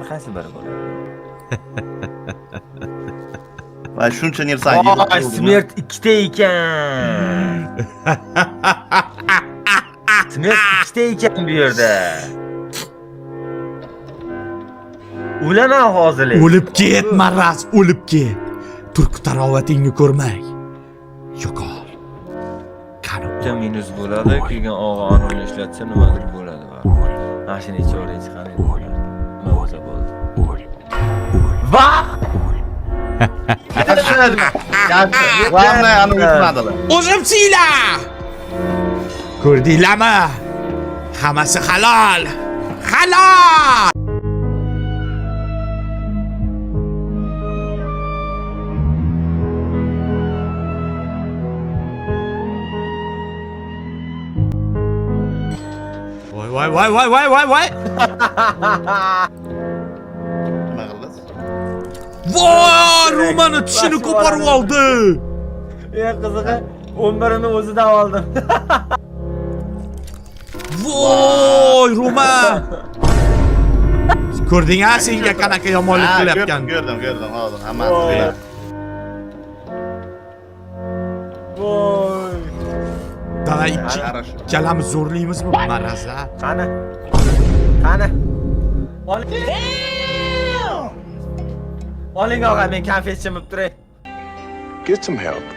qaysi biri bo'ladi? Va shuncha narsa Voy, smert ikkita ekan. Smert ikkita ekan bu yerda. O'laman hozir. O'lib ket, maraz, o'lib ket. Turk tarovatingni ko'rmay. Yo'qol. Qani bitta minus bo'ladi, keyin og'ani ishlatsa nimadir bo'ladi. Mashina ichori chiqadi. Nima bo'lsa bo'ldi. Va! Vallahi ani uyutmadilar. o'zimsizlar. Ko'rdinglarmi? Hammasi halol. Halol! Voy. Nima qildingiz? Voy, Romani tishini ko'parib oldi. Qizig'i 11ni o'zidan oldim. Voy, Roman. Ko'rding-a, senga qanaqa yomonlik qilyapgan. Ko'rdim, hozir hammasi bilan. Voy. Dala ikkalamiz zo'rlaymizmi marazza? Qani? Oling og'a, men konfet chimib turay. Get some help.